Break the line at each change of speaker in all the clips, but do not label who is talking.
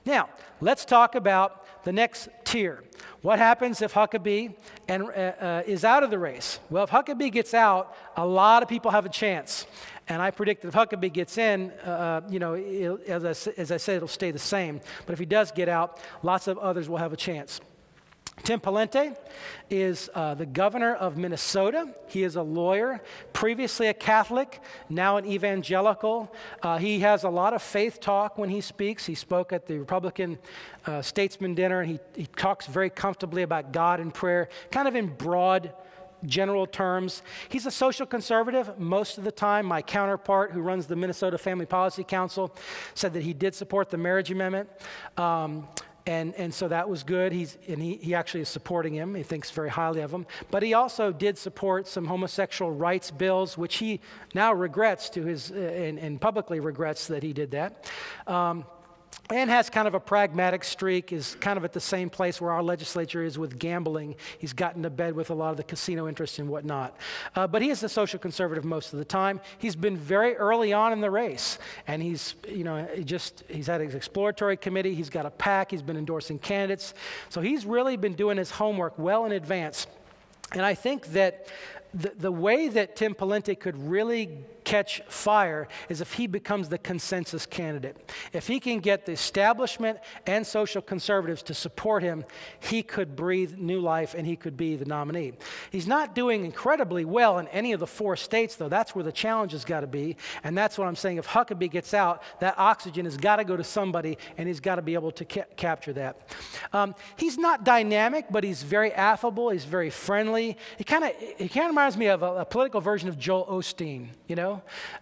Now, let's talk about the next tier. What happens if Huckabee is out of the race? Well, if Huckabee gets out, a lot of people have a chance. And I predict that if Huckabee gets in, as I said, it'll stay the same. But if he does get out, lots of others will have a chance. Tim Pawlenty is the governor of Minnesota. He is a lawyer, previously a Catholic, now an evangelical. He has a lot of faith talk when he speaks. He spoke at the Republican Statesman Dinner, and he talks very comfortably about God and prayer, kind of in broad general terms. He's a social conservative most of the time. My counterpart, who runs the Minnesota Family Policy Council, said that he did support the marriage amendment. And so that was good. He actually is supporting him. He thinks very highly of him. But he also did support some homosexual rights bills, which he now regrets and publicly regrets that he did that. And has kind of a pragmatic streak, is kind of at the same place where our legislature is with gambling. He's gotten to bed with a lot of the casino interests and whatnot. But he is a social conservative most of the time. He's been very early on in the race. And he's had his exploratory committee. He's got a PAC. He's been endorsing candidates. So he's really been doing his homework well in advance. And I think that the way that Tim Pawlenty could really catch fire is if he becomes the consensus candidate. If he can get the establishment and social conservatives to support him, he could breathe new life and he could be the nominee. He's not doing incredibly well in any of the 4 states, though. That's where the challenge has got to be. And that's what I'm saying. If Huckabee gets out, that oxygen has got to go to somebody, and he's got to be able to capture that. He's not dynamic, but he's very affable. He's very friendly. He kind of reminds me of a political version of Joel Osteen,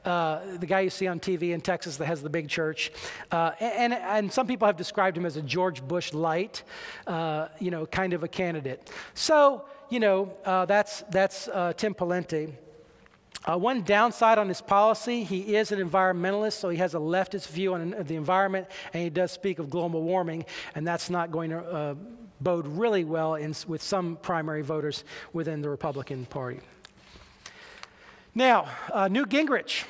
the guy you see on TV in Texas that has the big church. And some people have described him as a George Bush light, kind of a candidate. So, that's Tim Pawlenty. One downside on his policy, he is an environmentalist, so he has a leftist view on the environment, and he does speak of global warming, and that's not going to bode really well with some primary voters within the Republican Party. Now, Newt Gingrich.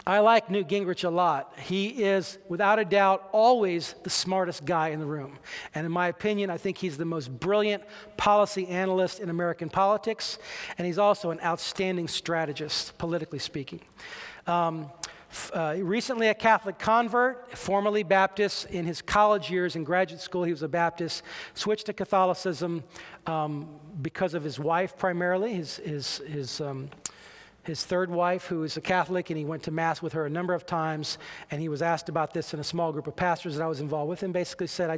I like Newt Gingrich a lot. He is, without a doubt, always the smartest guy in the room. And in my opinion, I think he's the most brilliant policy analyst in American politics, and he's also an outstanding strategist, politically speaking. Recently a Catholic convert, formerly Baptist. In his college years in graduate school, he was a Baptist, switched to Catholicism because of his wife primarily, his third wife, who is a Catholic, and he went to Mass with her a number of times, and he was asked about this in a small group of pastors that I was involved with, and basically said,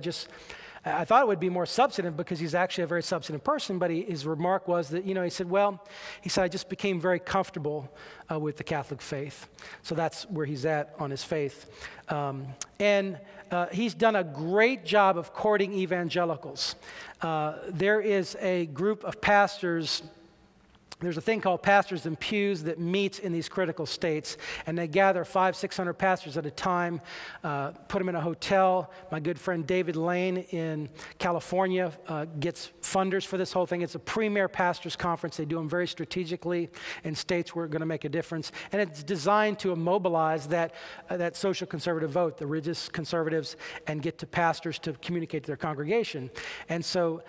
I thought it would be more substantive because he's actually a very substantive person, but his remark was that, he said, I just became very comfortable with the Catholic faith. So that's where he's at on his faith. And he's done a great job of courting evangelicals. There is a group of pastors. There's a thing called Pastors in Pews that meets in these critical states, and they gather 500-600 pastors at a time, put them in a hotel. My good friend David Lane in California gets funders for this whole thing. It's a premier pastors conference. They do them very strategically in states where it's going to make a difference, and it's designed to immobilize that social conservative vote, the religious conservatives, and get to pastors to communicate to their congregation. And so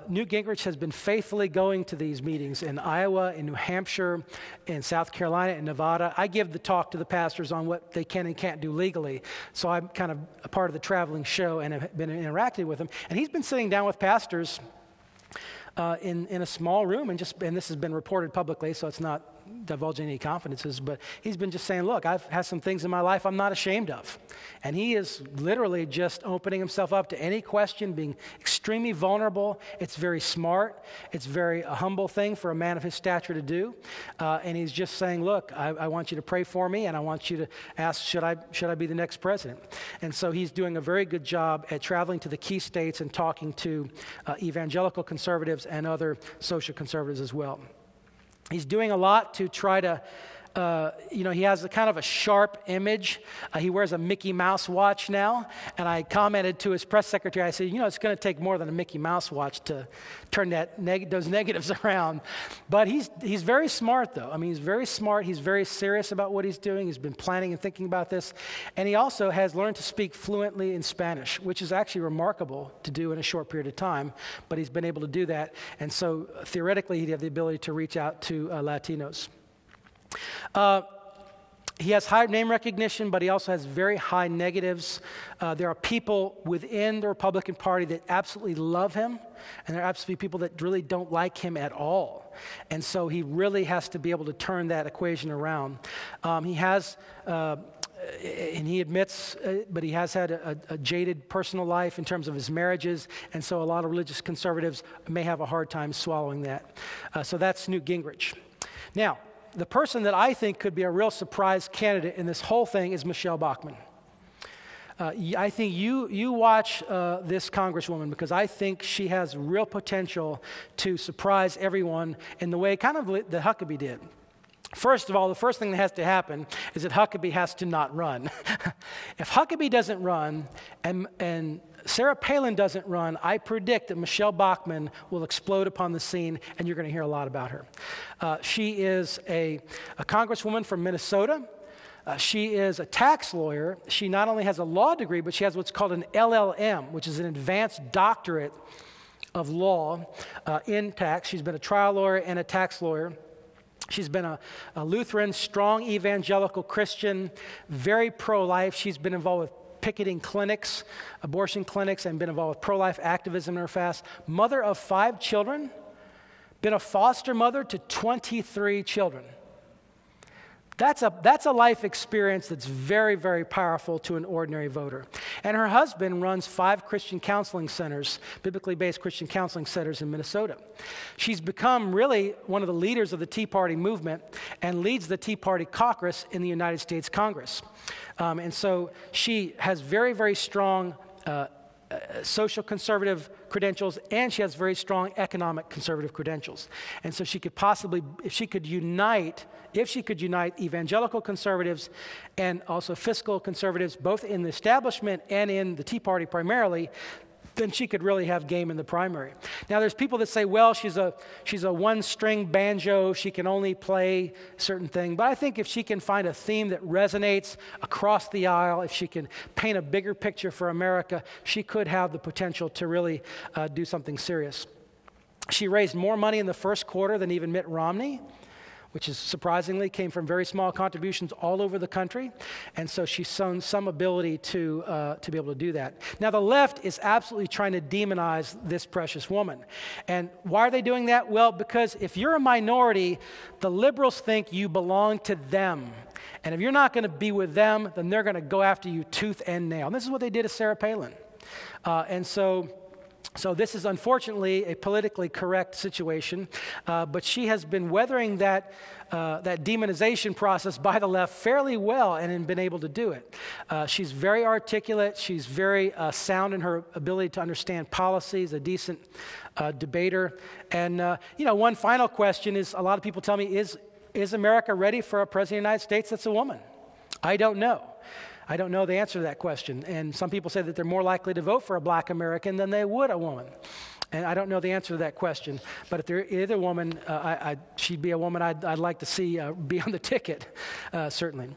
Newt Gingrich has been faithfully going to these meetings in Iowa, in New Hampshire, in South Carolina, in Nevada. I give the talk to the pastors on what they can and can't do legally. So I'm kind of a part of the traveling show and have been interacting with them. And he's been sitting down with pastors in a small room, and this has been reported publicly, so it's not divulging any confidences, but he's been just saying, look, I've had some things in my life I'm not ashamed of. And he is literally just opening himself up to any question, being extremely vulnerable. It's very smart. It's very a humble thing for a man of his stature to do. And he's just saying, look, I want you to pray for me, and I want you to ask, should I be the next president? And so he's doing a very good job at traveling to the key states and talking to evangelical conservatives and other social conservatives as well. He's doing a lot to try to he has a kind of a sharp image. He wears a Mickey Mouse watch now. And I commented to his press secretary, I said, it's going to take more than a Mickey Mouse watch to turn those negatives around. But he's very smart, though. I mean, he's very smart. He's very serious about what he's doing. He's been planning and thinking about this. And he also has learned to speak fluently in Spanish, which is actually remarkable to do in a short period of time. But he's been able to do that. And so theoretically, he'd have the ability to reach out to Latinos. He has high name recognition, but he also has very high negatives. There are people within the Republican Party that absolutely love him, and there are absolutely people that really don't like him at all. And so he really has to be able to turn that equation around. He has, and he admits, but he has had a jaded personal life in terms of his marriages, and so a lot of religious conservatives may have a hard time swallowing that. So that's Newt Gingrich. Now, the person that I think could be a real surprise candidate in this whole thing is Michelle Bachmann. I think you watch this congresswoman, because I think she has real potential to surprise everyone in the way kind of that Huckabee did. First of all, the first thing that has to happen is that Huckabee has to not run. If Huckabee doesn't run and Sarah Palin doesn't run, I predict that Michelle Bachmann will explode upon the scene, and you're going to hear a lot about her. She is a congresswoman from Minnesota. She is a tax lawyer. She not only has a law degree, but she has what's called an LLM, which is an advanced doctorate of law in tax. She's been a trial lawyer and a tax lawyer. She's been a Lutheran, strong evangelical Christian, very pro-life. She's been involved with picketing clinics, abortion clinics, and been involved with pro-life activism in her past. Mother of 5 children, been a foster mother to 23 children. That's a life experience that's very, very powerful to an ordinary voter. And her husband runs 5 Christian counseling centers, biblically based Christian counseling centers in Minnesota. She's become really one of the leaders of the Tea Party movement and leads the Tea Party caucus in the United States Congress. And so she has very, very strong social conservative credentials, and she has very strong economic conservative credentials. And so she could possibly, if she could unite evangelical conservatives and also fiscal conservatives, both in the establishment and in the Tea Party primarily, then she could really have game in the primary. Now, there's people that say, well, she's a one-string banjo, she can only play a certain thing. But I think if she can find a theme that resonates across the aisle, if she can paint a bigger picture for America, she could have the potential to really do something serious. She raised more money in the first quarter than even Mitt Romney, which is surprisingly came from very small contributions all over the country. And so she's shown some ability to be able to do that. Now, the left is absolutely trying to demonize this precious woman. And why are they doing that? Well, because if you're a minority, the liberals think you belong to them. And if you're not going to be with them, then they're going to go after you tooth and nail. And this is what they did to Sarah Palin. So this is unfortunately a politically correct situation, but she has been weathering that demonization process by the left fairly well and been able to do it. She's very articulate. She's very sound in her ability to understand policies, a decent debater. And, one final question is, a lot of people tell me, is America ready for a president of the United States that's a woman? I don't know. I don't know the answer to that question. And some people say that they're more likely to vote for a black American than they would a woman. And I don't know the answer to that question. But if there is a woman, she'd be a woman I'd like to see be on the ticket, certainly.